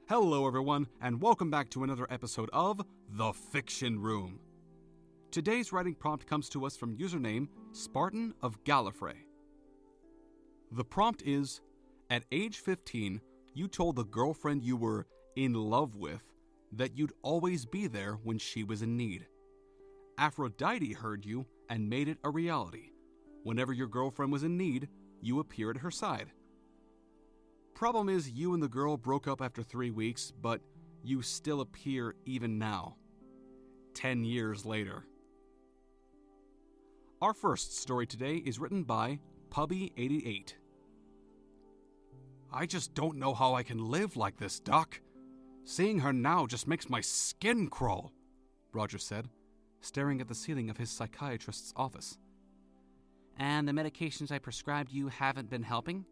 Hello everyone, and welcome back to another episode of The Fiction Room. Today's writing prompt comes to us from username Spartan of Gallifrey. The prompt is, at age 15, you told the girlfriend you were in love with that you'd always be there when she was in need. Aphrodite heard you and made it a reality. Whenever your girlfriend was in need, you appeared at her side. Problem is, you and the girl broke up after 3 weeks, but you still appear even now, 10 years later. Our first story today is written by Puppy88. I just don't know how I can live like this, Doc. Seeing her now just makes my skin crawl, Roger said, staring at the ceiling of his psychiatrist's office. And the medications I prescribed you haven't been helping?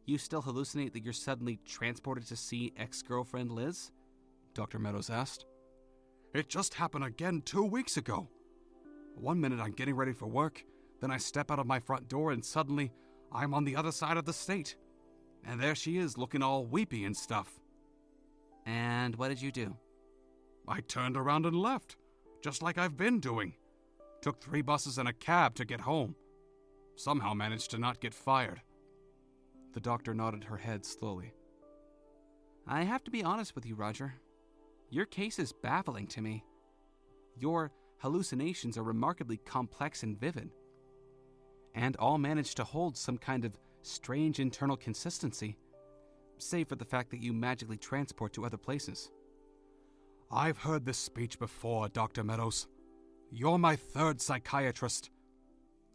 You still hallucinate that you're suddenly transported to see ex-girlfriend Liz? Dr. Meadows asked. It just happened again 2 weeks ago. One minute I'm getting ready for work, then I step out of my front door and suddenly I'm on the other side of the state. And there she is looking all weepy and stuff. And what did you do? I turned around and left, just like I've been doing. Took 3 buses and a cab to get home. Somehow managed to not get fired. The doctor nodded her head slowly. I have to be honest with you, Roger. Your case is baffling to me. Your hallucinations are remarkably complex and vivid, and all manage to hold some kind of strange internal consistency, save for the fact that you magically transport to other places. I've heard this speech before, Dr. Meadows. You're my 3rd psychiatrist.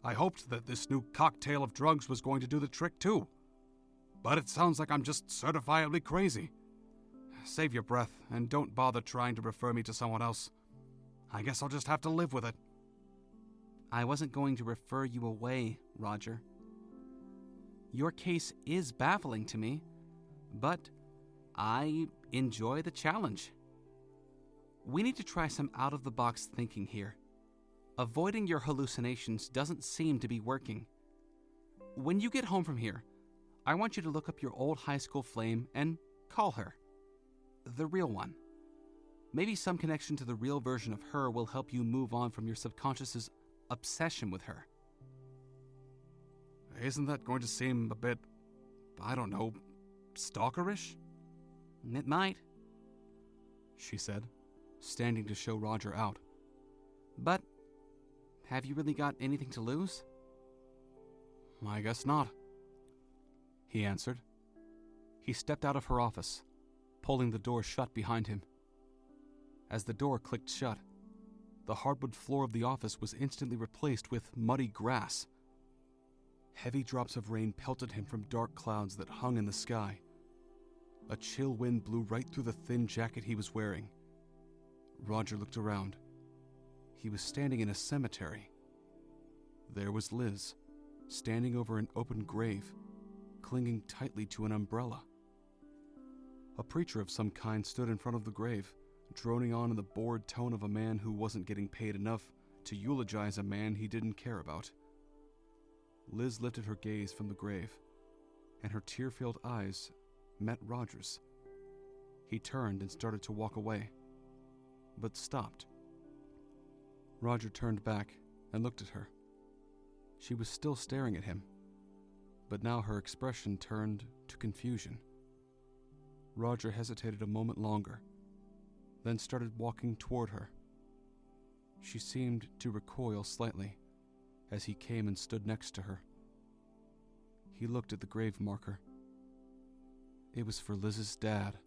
I hoped that this new cocktail of drugs was going to do the trick too. But it sounds like I'm just certifiably crazy. Save your breath and don't bother trying to refer me to someone else. I guess I'll just have to live with it. I wasn't going to refer you away, Roger. Your case is baffling to me, but I enjoy the challenge. We need to try some out-of-the-box thinking here. Avoiding your hallucinations doesn't seem to be working. When you get home from here, I want you to look up your old high school flame and call her. The real one. Maybe some connection to the real version of her will help you move on from your subconscious's obsession with her. Isn't that going to seem a bit, I don't know, stalkerish? It might, she said, standing to show Roger out. But have you really got anything to lose? I guess not, he answered. He stepped out of her office, pulling the door shut behind him. As the door clicked shut, the hardwood floor of the office was instantly replaced with muddy grass. Heavy drops of rain pelted him from dark clouds that hung in the sky. A chill wind blew right through the thin jacket he was wearing. Roger looked around. He was standing in a cemetery. There was Liz, standing over an open grave, clinging tightly to an umbrella. A preacher of some kind stood in front of the grave, droning on in the bored tone of a man who wasn't getting paid enough to eulogize a man he didn't care about. Liz lifted her gaze from the grave, and her tear-filled eyes met Roger's. He turned and started to walk away, but stopped. Roger turned back and looked at her. She was still staring at him, but now her expression turned to confusion. Roger hesitated a moment longer, then started walking toward her. She seemed to recoil slightly as he came and stood next to her. He looked at the grave marker. It was for Liz's dad.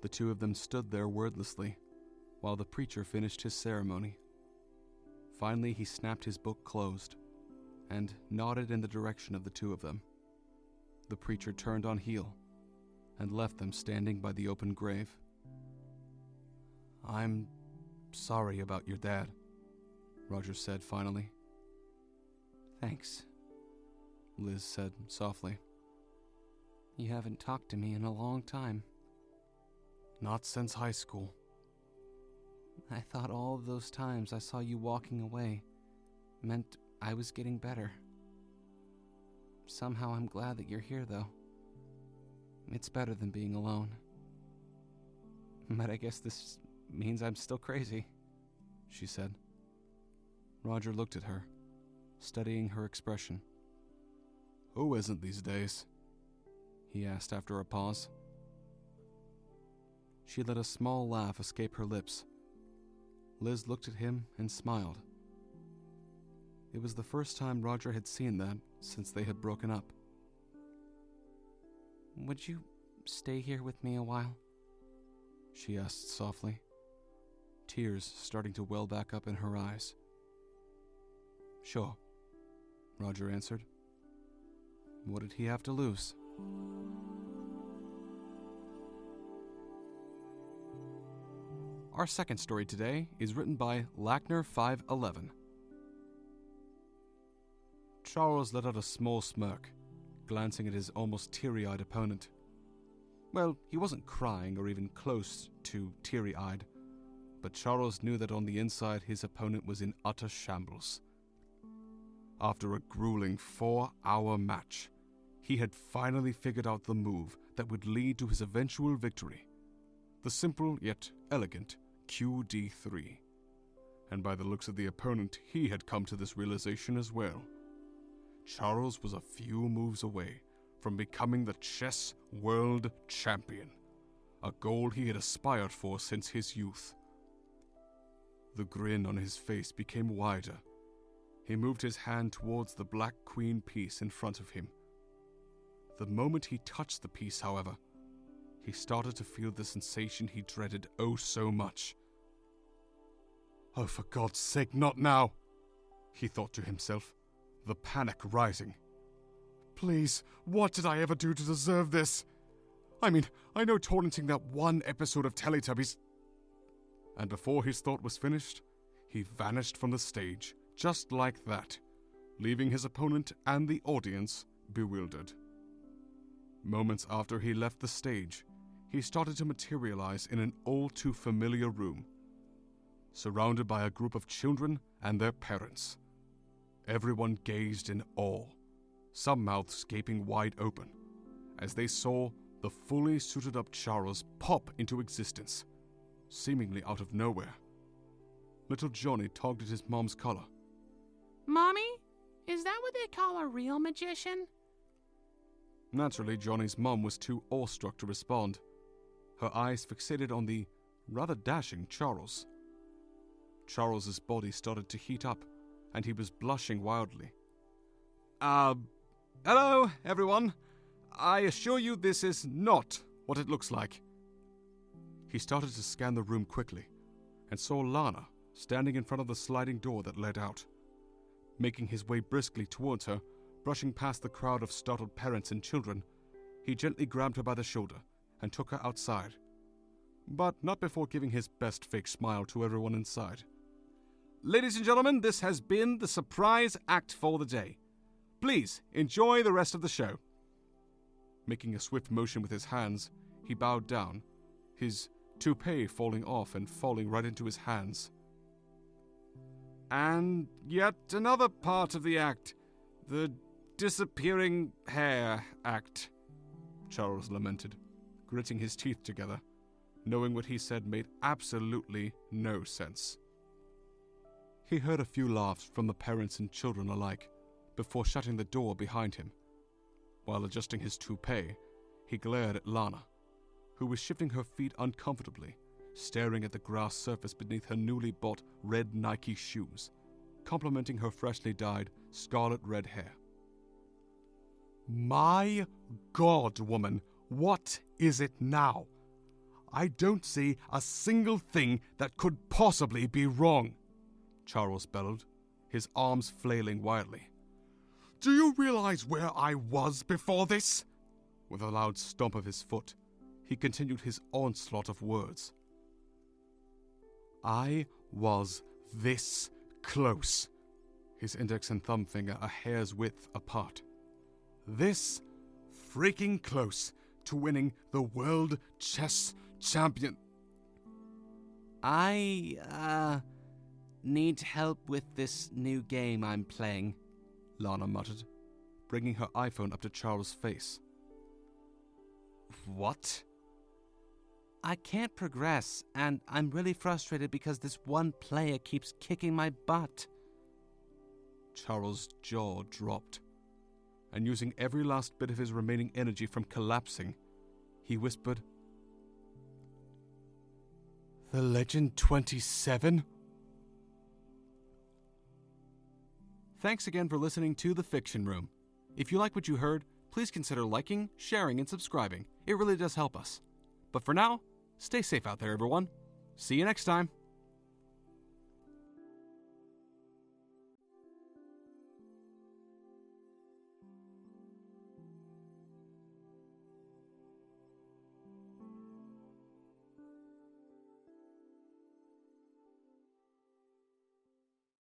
The two of them stood there wordlessly while the preacher finished his ceremony. Finally, he snapped his book closed and nodded in the direction of the two of them. The preacher turned on heel and left them standing by the open grave. I'm sorry about your dad, Roger said finally. Thanks, Liz said softly. You haven't talked to me in a long time. Not since high school. I thought all of those times I saw you walking away meant I was getting better. Somehow I'm glad that you're here, though. It's better than being alone. But I guess this means I'm still crazy, she said. Roger looked at her, studying her expression. Who isn't these days? He asked after a pause. She let a small laugh escape her lips. Liz looked at him and smiled. It was the first time Roger had seen that since they had broken up. Would you stay here with me a while? She asked softly, tears starting to well back up in her eyes. Sure, Roger answered. What did he have to lose? Our second story today is written by Lackner511. Charles let out a small smirk, glancing at his almost teary-eyed opponent. Well, he wasn't crying or even close to teary-eyed, but Charles knew that on the inside his opponent was in utter shambles. After a grueling 4-hour match, he had finally figured out the move that would lead to his eventual victory. The simple yet elegant QD3. And by the looks of the opponent, he had come to this realization as well. Charles was a few moves away from becoming the chess world champion, a goal he had aspired for since his youth. The grin on his face became wider. He moved his hand towards the black queen piece in front of him. The moment he touched the piece, however, he started to feel the sensation he dreaded oh so much. Oh, for God's sake, not now, he thought to himself, the panic rising. Please, what did I ever do to deserve this? I mean, I know torrenting that one episode of Teletubbies. And before his thought was finished, he vanished from the stage, just like that, leaving his opponent and the audience bewildered. Moments after he left the stage, he started to materialize in an all-too-familiar room, surrounded by a group of children and their parents. Everyone gazed in awe, some mouths gaping wide open, as they saw the fully suited-up Charles pop into existence, seemingly out of nowhere. Little Johnny tugged at his mom's collar. Mommy, is that what they call a real magician? Naturally, Johnny's mom was too awestruck to respond, her eyes fixated on the rather dashing Charles. Charles's body started to heat up, and he was blushing wildly. Hello, everyone. I assure you this is not what it looks like. He started to scan the room quickly, and saw Lana standing in front of the sliding door that led out. Making his way briskly towards her, brushing past the crowd of startled parents and children, he gently grabbed her by the shoulder and took her outside, but not before giving his best fake smile to everyone inside. Ladies and gentlemen, this has been the surprise act for the day. Please enjoy the rest of the show. Making a swift motion with his hands, he bowed down, his toupee falling off and falling right into his hands. And yet another part of the act, the disappearing hair act, Charles lamented, gritting his teeth together, knowing what he said made absolutely no sense. He heard a few laughs from the parents and children alike before shutting the door behind him. While adjusting his toupee, he glared at Lana, who was shifting her feet uncomfortably, staring at the grass surface beneath her newly bought red Nike shoes, complementing her freshly dyed scarlet red hair. My God, woman, what is it now? I don't see a single thing that could possibly be wrong, Charles bellowed, his arms flailing wildly. Do you realize where I was before this? With a loud stomp of his foot, he continued his onslaught of words. I was this close, his index and thumb finger a hair's width apart. This freaking close to winning the World Chess Champion. I need help with this new game I'm playing, Lana muttered, bringing her iPhone up to Charles' face. What? I can't progress, and I'm really frustrated because this one player keeps kicking my butt. Charles' jaw dropped, and using every last bit of his remaining energy from collapsing, he whispered, "The Legend 27?" Thanks again for listening to The Fiction Room. If you like what you heard, please consider liking, sharing, and subscribing. It really does help us. But for now, stay safe out there, everyone. See you next time.